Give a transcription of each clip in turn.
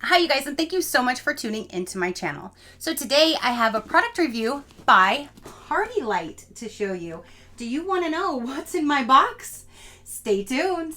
Hi you guys, and thank you so much for tuning into my channel. So today I have a product review by PartyLite to show you. Do you want to know what's in my box? Stay tuned.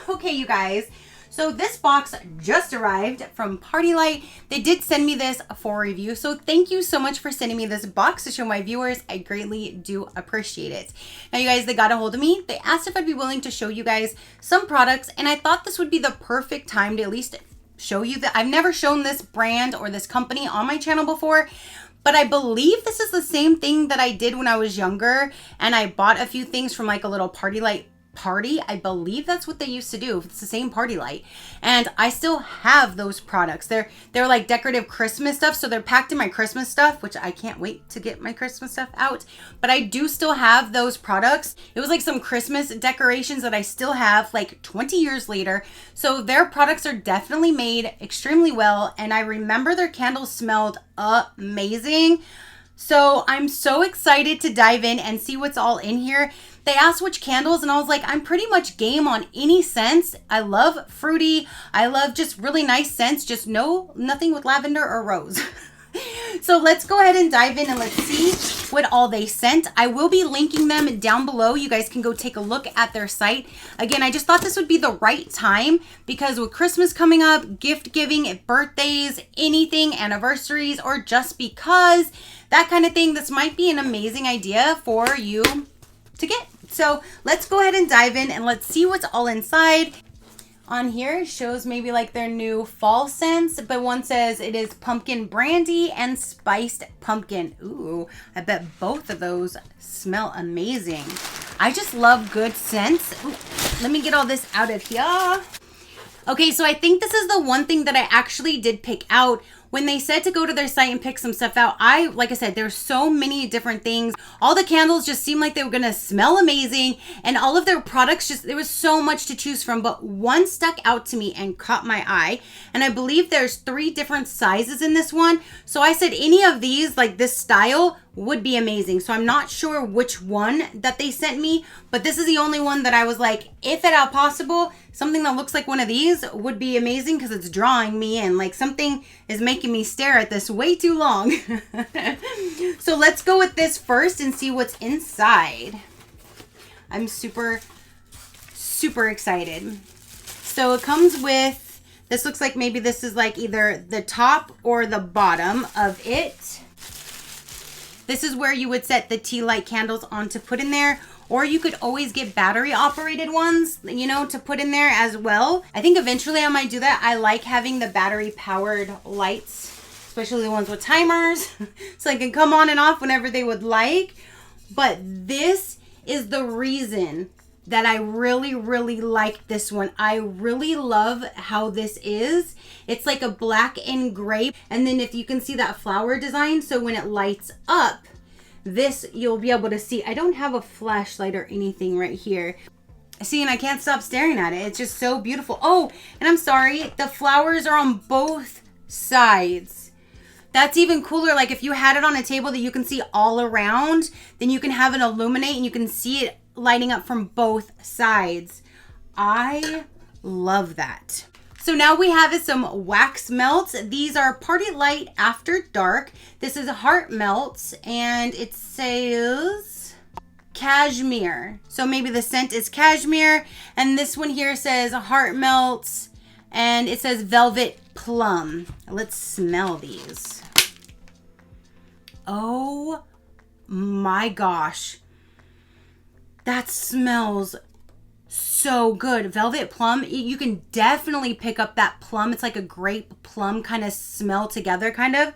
Okay, you guys. So this box just arrived from PartyLite. They did send me this for review. So thank you so much for sending me this box to show my viewers. I greatly do appreciate it. Now you guys, they got a hold of me. They asked if I'd be willing to show you guys some products. And I thought this would be the perfect time to at least show you that. I've never shown this brand or this company on my channel before. But I believe this is the same thing that I did when I was younger. And I bought a few things from like a little PartyLite party. I believe that's what they used to do. It's the same PartyLite, and I still have those products. They're like decorative Christmas stuff, so they're packed in my Christmas stuff, which I can't wait to get my Christmas stuff out. But I do still have those products. It was like some Christmas decorations that I still have like 20 years later. So their products are definitely made extremely well, and I remember their candles smelled amazing. So I'm so excited to dive in and see what's all in here. They asked which candles, and I was like, I'm pretty much game on any scents. I love fruity. I love just really nice scents. Just nothing with lavender or rose. So let's go ahead and dive in and let's see what all they sent. I will be linking them down below. You guys can go take a look at their site. Again, I just thought this would be the right time because with Christmas coming up, gift giving, birthdays, anything, anniversaries, or just because, that kind of thing, this might be an amazing idea for you to get. So let's go ahead and dive in and let's see what's all inside. On here shows maybe like their new fall scents, but one says it is pumpkin brandy and spiced pumpkin. Ooh, I bet both of those smell amazing. I just love good scents. Ooh, let me get all this out of here. Okay, so I think this is the one thing that I actually did pick out. When they said to go to their site and pick some stuff out, like I said, there's so many different things. All the candles just seemed like they were gonna smell amazing, and all of their products there was so much to choose from, but one stuck out to me and caught my eye, and I believe there's 3 different sizes in this one. So I said any of these, like this style, would be amazing. So I'm not sure which one that they sent me, but this is the only one that I was like, if at all possible, something that looks like one of these would be amazing because it's drawing me in. Like something is making me stare at this way too long. So let's go with this first and see what's inside. I'm super excited. So it comes with, this looks like maybe this is like either the top or the bottom of it. This is where you would set the tea light candles on to put in there, or you could always get battery operated ones, you know, to put in there as well. I think eventually I might do that. I like having the battery powered lights, especially the ones with timers, so I can come on and off whenever they would like. But this is the reason that I really like this one. I really love how this is. It's like a black and gray, and then if you can see that flower design, so when it lights up, this you'll be able to see. I don't have a flashlight or anything right here. See, and I can't stop staring at it. It's just so beautiful. Oh, and I'm sorry, the flowers are on both sides. That's even cooler. Like if you had it on a table that you can see all around, then you can have it illuminate and you can see it lighting up from both sides. I love that. So now we have some wax melts. These are PartyLite After Dark. This is heart melts, and it says cashmere. So maybe the scent is cashmere, and this one here says heart melts, and it says velvet plum. Let's smell these. Oh my gosh. That smells so good. Velvet plum, you can definitely pick up that plum. It's like a grape plum kind of smell together, kind of.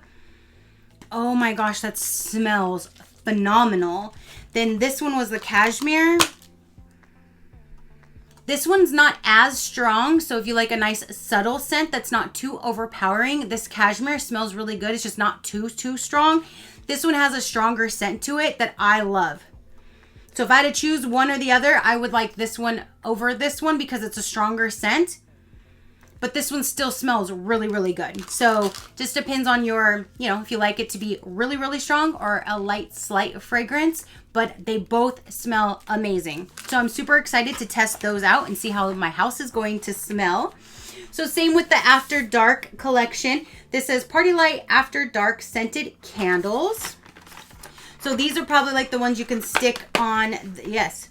Oh my gosh, that smells phenomenal. Then this one was the cashmere. This one's not as strong, so if you like a nice subtle scent that's not too overpowering, this cashmere smells really good. It's just not too strong. This one has a stronger scent to it that I love. So if I had to choose one or the other, I would like this one over this one because it's a stronger scent. but this one still smells really, really good. So just depends on your, you know, if you like it to be really, really strong or a light, slight fragrance, but they both smell amazing. So I'm super excited to test those out and see how my house is going to smell. So same with the After Dark collection. This says PartyLite After Dark Scented Candles. So these are probably like the ones you can stick on, yes.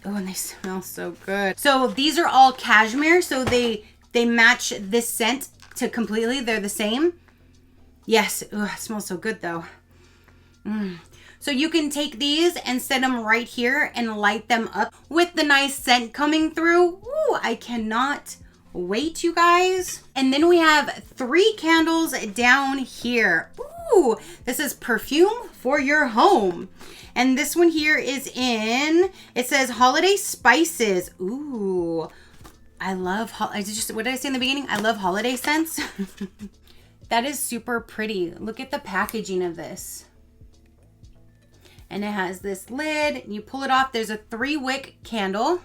Oh, and they smell so good. So these are all cashmere, so they match this scent to completely. They're the same. Yes, oh, it smells so good though. So you can take these and set them right here and light them up with the nice scent coming through. Ooh, I cannot wait, you guys. And then we have 3 candles down here. Ooh, this is perfume for your home. And this one here is in, it says holiday spices. Ooh, I love, what did I say in the beginning? I love holiday scents. That is super pretty. Look at the packaging of this. And it has this lid. You pull it off. There's a 3-wick candle.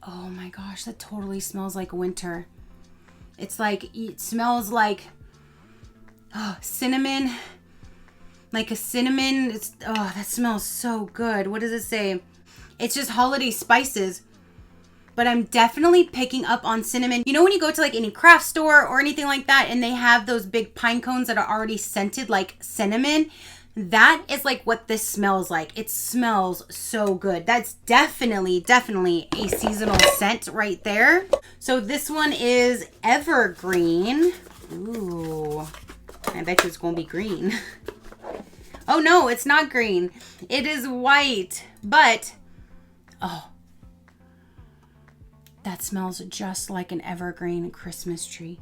Oh my gosh, that totally smells like winter. It's like, it smells like cinnamon. Like a cinnamon. It's, oh, that smells so good. What does it say? It's just holiday spices. But I'm definitely picking up on cinnamon. You know when you go to like any craft store or anything like that and they have those big pine cones that are already scented like cinnamon? That is like what this smells like. It smells so good. That's definitely a seasonal scent right there. So this one is evergreen. Ooh, I bet you it's gonna be green. Oh no, it's not green. It is white, but oh, that smells just like an evergreen Christmas tree.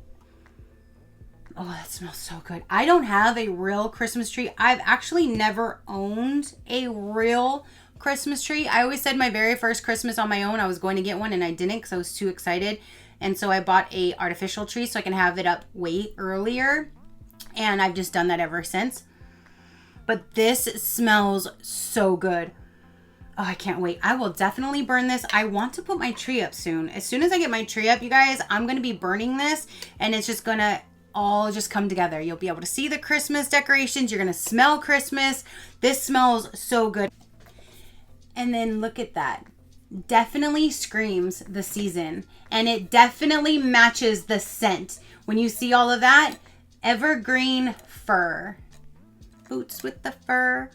Oh, that smells so good. I don't have a real Christmas tree. I've actually never owned a real Christmas tree. I always said my very first Christmas on my own, I was going to get one and I didn't because I was too excited. And so I bought a artificial tree so I can have it up way earlier. And I've just done that ever since. But this smells so good. Oh, I can't wait. I will definitely burn this. I want to put my tree up soon. As soon as I get my tree up, you guys, I'm going to be burning this and it's just going to all just come together. You'll be able to see the Christmas decorations. You're going to smell Christmas. This smells so good. And then look at that. Definitely screams the season. And it definitely matches the scent. When you see all of that, evergreen fir. Boots with the fur.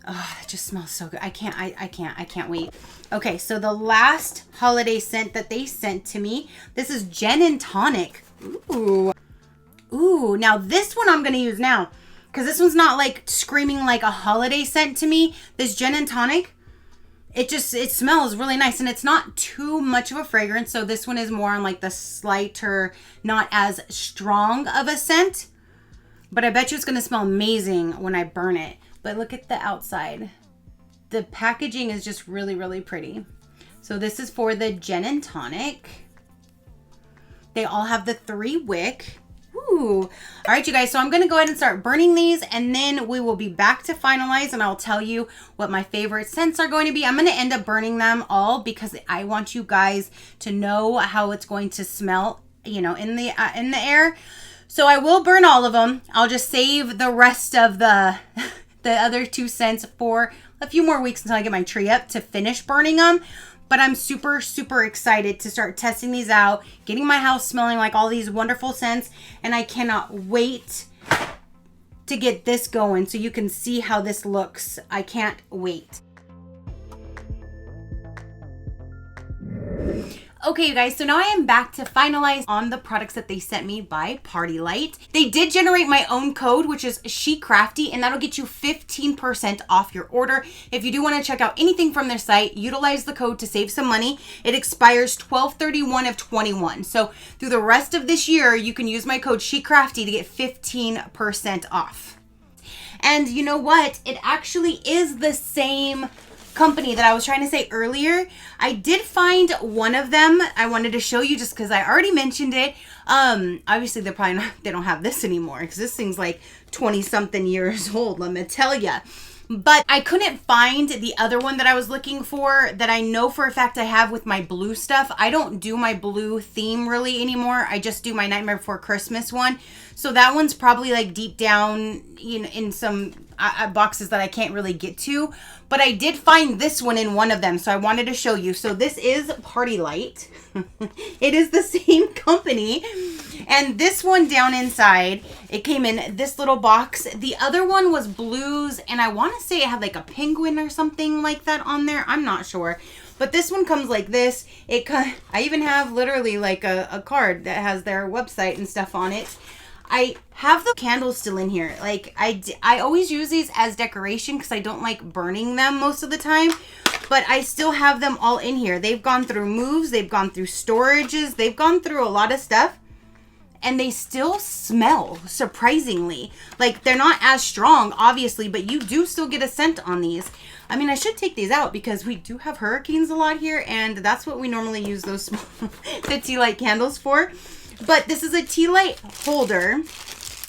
Oh, it just smells so good. I can't wait. Okay, so the last holiday scent that they sent to me, this is Gin and Tonic. Ooh. Ooh, now this one I'm going to use now because this one's not like screaming like a holiday scent to me. This Gin and Tonic, it smells really nice and it's not too much of a fragrance. So this one is more on like the slighter, not as strong of a scent. But I bet you it's going to smell amazing when I burn it. But look at the outside. The packaging is just really, really pretty. So this is for the Gin and Tonic. They all have the 3-wick. Ooh. All right, you guys. So I'm going to go ahead and start burning these and then we will be back to finalize and I'll tell you what my favorite scents are going to be. I'm going to end up burning them all because I want you guys to know how it's going to smell, you know, in the air. So I will burn all of them. I'll just save the rest of the other 2 scents for a few more weeks until I get my tree up to finish burning them. But I'm super, super excited to start testing these out, getting my house smelling like all these wonderful scents. And I cannot wait to get this going so you can see how this looks. I can't wait. Okay, you guys, so now I am back to finalize on the products that they sent me by PartyLite. They did generate my own code, which is SheCrafty, and that'll get you 15% off your order. If you do want to check out anything from their site, utilize the code to save some money. It expires 12/31 of 21. So through the rest of this year, you can use my code SheCrafty to get 15% off. And you know what? It actually is the same company that I was trying to say earlier. I did find one of them I wanted to show you just because I already mentioned it. Obviously they're probably not, they don't have this anymore because this thing's like 20 something years old, let me tell ya. but I couldn't find the other one that I was looking for that I know for a fact I have with my blue stuff. I don't do my blue theme really anymore. I just do my Nightmare Before Christmas one. So that one's probably like deep down in some boxes that I can't really get to. But I did find this one in one of them, so I wanted to show you. So this is PartyLite. It is the same company. And this one down inside, it came in this little box. The other one was blues, and I want to say it had like a penguin or something like that on there. I'm not sure. But this one comes like this. I even have literally like a card that has their website and stuff on it. I have the candles still in here. Like I always use these as decoration because I don't like burning them most of the time. But I still have them all in here. They've gone through moves. They've gone through storages. They've gone through a lot of stuff. And they still smell, surprisingly. Like, they're not as strong, obviously, but you do still get a scent on these. I mean, I should take these out because we do have hurricanes a lot here, and that's what we normally use those the tea light candles for. But this is a tea light holder.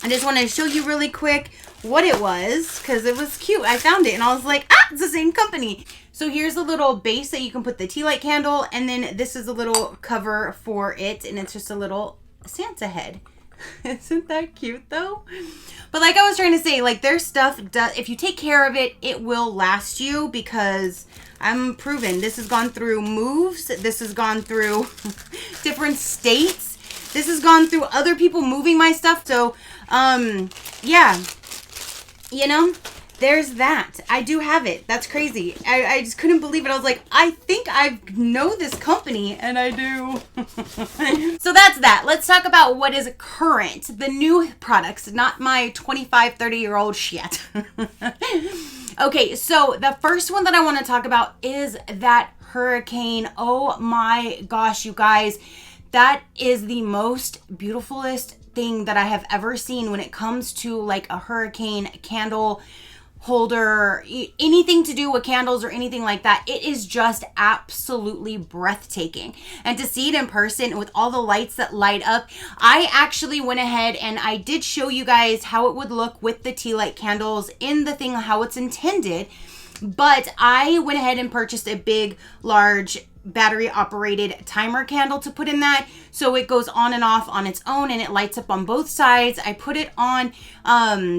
I just want to show you really quick what it was because it was cute. I found it, and I was like, it's the same company. So here's a little base that you can put the tea light candle, and then this is a little cover for it, and it's just a little Santa head. Isn't that cute though? But like I was trying to say, like their stuff does, if you take care of it, it will last you because I'm proven. This has gone through moves. This has gone through different states. This has gone through other people moving my stuff. So, yeah, you know, there's that. I do have it. That's crazy. I just couldn't believe it. I was like, I think I know this company, and I do. So that's that. Let's talk about what is current. The new products, not my 25, 30-year-old shit. Okay, so the first one that I want to talk about is that hurricane. Oh my gosh, you guys. That is the most beautifulest thing that I have ever seen when it comes to like a hurricane candle holder, anything to do with candles or anything like that. It is just absolutely breathtaking. And to see it in person with all the lights that light up, I actually went ahead and I did show you guys how it would look with the tea light candles in the thing, how it's intended. But I went ahead and purchased a big, large battery operated timer candle to put in that, so it goes on and off on its own and it lights up on both sides. I put it on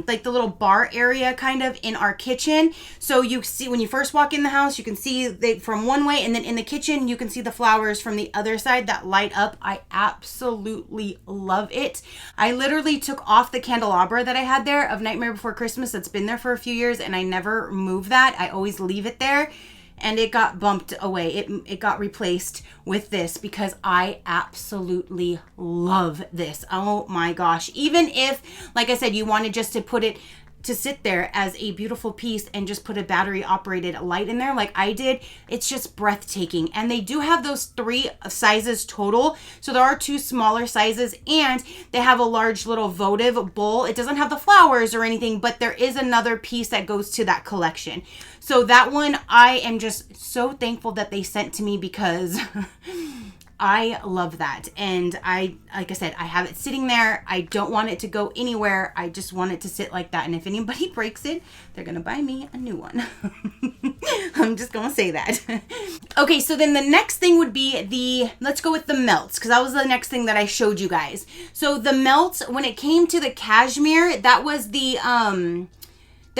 like the little bar area kind of in our kitchen, so you see when you first walk in the house you can see from one way, and then in the kitchen you can see the flowers from the other side that light up. I absolutely love it. I literally took off the candelabra that I had there of Nightmare Before Christmas that's been there for a few years, and I never move that. I always leave it there. And it got bumped away. It got replaced with this because I absolutely love this. Oh my gosh. Even if, like I said, you wanted just to put it to sit there as a beautiful piece and just put a battery operated light in there like I did, it's just breathtaking. And they do have those 3 sizes total, so there are 2 smaller sizes, and they have a large little votive bowl. It doesn't have the flowers or anything, but there is another piece that goes to that collection. So that one I am just so thankful that they sent to me because I love that. And like I said, I have it sitting there. I don't want it to go anywhere. I just want it to sit like that. And if anybody breaks it, they're going to buy me a new one. I'm just going to say that. Okay, so then the next thing would be let's go with the melts, because that was the next thing that I showed you guys. So the melts, when it came to the cashmere, that was the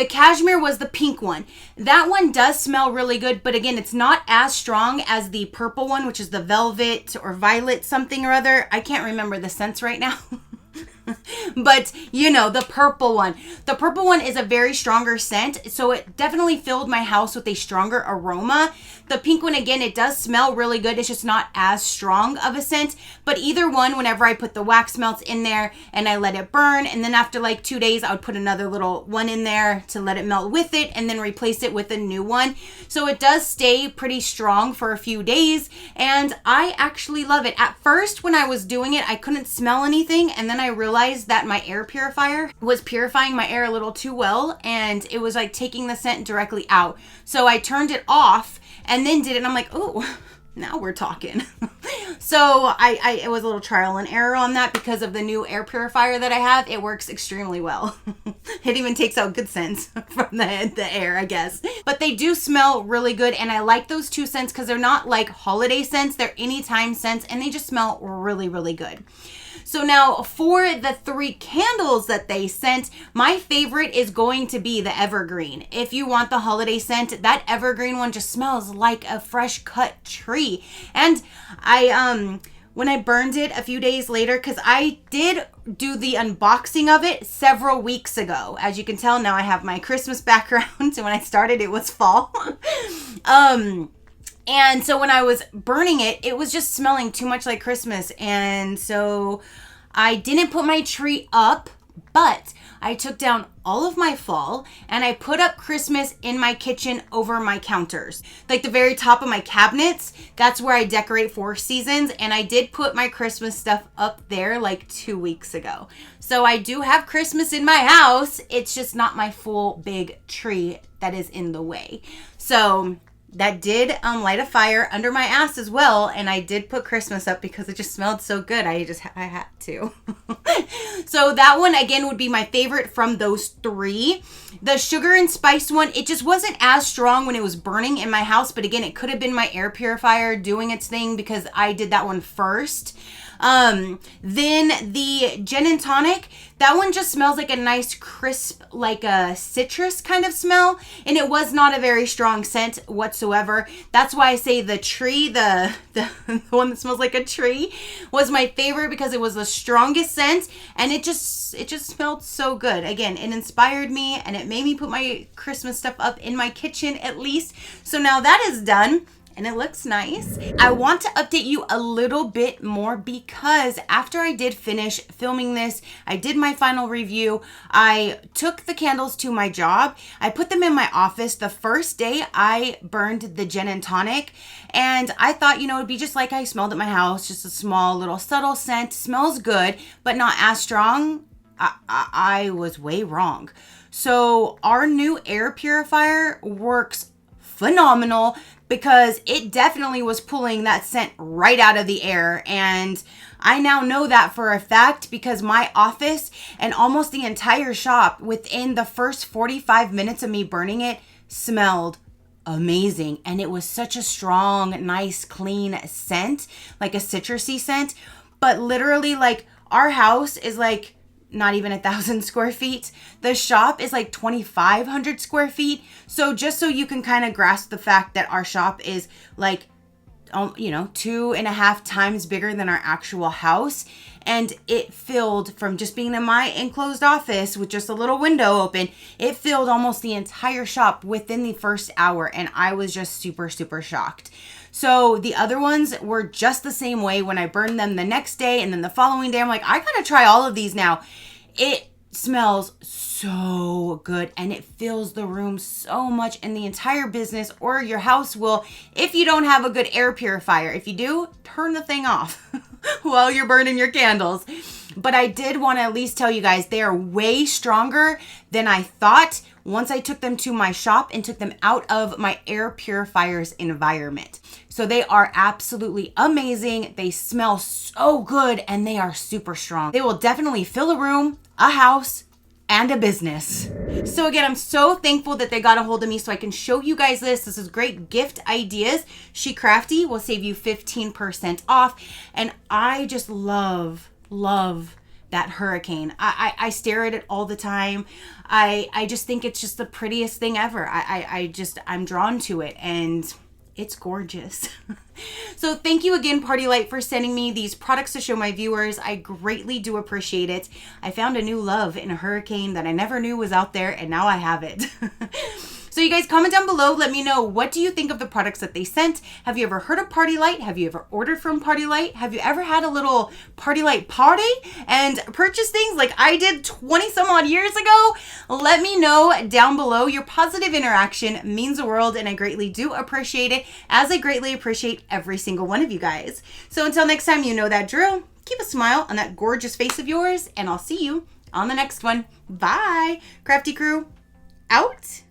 cashmere was the pink one. That one does smell really good, but again, it's not as strong as the purple one, which is the velvet or violet something or other. I can't remember the scents right now. But you know, the purple one. The purple one is a very stronger scent, so it definitely filled my house with a stronger aroma. The pink one, again, it does smell really good. It's just not as strong of a scent. But either one, whenever I put the wax melts in there and I let it burn, and then after like 2 days, I would put another little one in there to let it melt with it and then replace it with a new one. So it does stay pretty strong for a few days, and I actually love it. At first, when I was doing it, I couldn't smell anything, and then I realized that my air purifier was purifying my air a little too well, and it was like taking the scent directly out. So I turned it off and then did it, and I'm like, oh, Now we're talking. So it was a little trial and error on that because of the new air purifier that I have. It works extremely well. It even takes out good scents from the air, I guess. But they do smell really good, and I like those 2 scents because they're not like holiday scents. They're anytime scents, and they just smell really, really good. So now for the 3 candles that they sent, my favorite is going to be the evergreen. If you want the holiday scent, that evergreen one just smells like a fresh cut tree. And when I burned it a few days later, because I did do the unboxing of it several weeks ago. As you can tell, now I have my Christmas background. So when I started, it was fall. And so when I was burning it, it was just smelling too much like Christmas. And so I didn't put my tree up, but I took down all of my fall and I put up Christmas in my kitchen over my counters. Like the very top of my cabinets, that's where I decorate for seasons. And I did put my Christmas stuff up there like 2 weeks ago. So I do have Christmas in my house. It's just not my full big tree that is in the way. So that did light a fire under my ass as well, and I did put Christmas up because it just smelled so good. I had to. So that one again would be my favorite from those 3. The sugar and spice one, it just wasn't as strong when it was burning in my house, but again, it could have been my air purifier doing its thing because I did that one first. Then the gin and tonic, that one just smells like a nice crisp, like a citrus kind of smell. And it was not a very strong scent whatsoever. That's why I say the tree, the one that smells like a tree was my favorite because it was the strongest scent. And it just smelled so good. Again, it inspired me and it made me put my Christmas stuff up in my kitchen at least. So now that is done. And it looks nice. I want to update you a little bit more because after I did finish filming this, I did my final review. I took the candles to my job. I put them in my office. The first day I burned the gin and tonic, and I thought, it'd be just like I smelled at my house, just a small little subtle scent. Smells good, but not as strong. I was way wrong. So our new air purifier works phenomenal because it definitely was pulling that scent right out of the air. And I now know that for a fact because my office and almost the entire shop within the first 45 minutes of me burning it smelled amazing. And it was such a strong, nice, clean scent, like a citrusy scent. But literally, like, our house is like not even 1,000 square feet. The shop is like 2,500 square feet. So just so you can kind of grasp the fact that our shop is like, 2.5 times bigger than our actual house. And it filled, from just being in my enclosed office with just a little window open, it filled almost the entire shop within the first hour. And I was just super, super shocked. So the other ones were just the same way. When I burned them the next day and then the following day, I'm like, I gotta try all of these now. It smells so good and it fills the room so much, and the entire business or your house will, if you don't have a good air purifier. If you do, turn the thing off while you're burning your candles. But I did want to at least tell you guys, they are way stronger than I thought once I took them to my shop and took them out of my air purifier's environment. So they are absolutely amazing. They smell so good and they are super strong. They will definitely fill a room, a house, and a business. So again, I'm so thankful that they got a hold of me so I can show you guys this. This is great gift ideas. SheCrafty will save you 15% off. And I just love that hurricane. I stare at it all the time. I just think it's just the prettiest thing ever. I'm drawn to it and it's gorgeous. So thank you again, PartyLite, for sending me these products to show my viewers. I greatly do appreciate it. I found a new love in a hurricane that I never knew was out there, and now I have it. So you guys comment down below. Let me know, what do you think of the products that they sent? Have you ever heard of PartyLite? Have you ever ordered from PartyLite? Have you ever had a little PartyLite party and purchased things like I did 20 some odd years ago? Let me know down below. Your positive interaction means the world, and I greatly do appreciate it, as I greatly appreciate every single one of you guys. So until next time, you know that drill. Keep a smile on that gorgeous face of yours, and I'll see you on the next one. Bye. Crafty crew, out.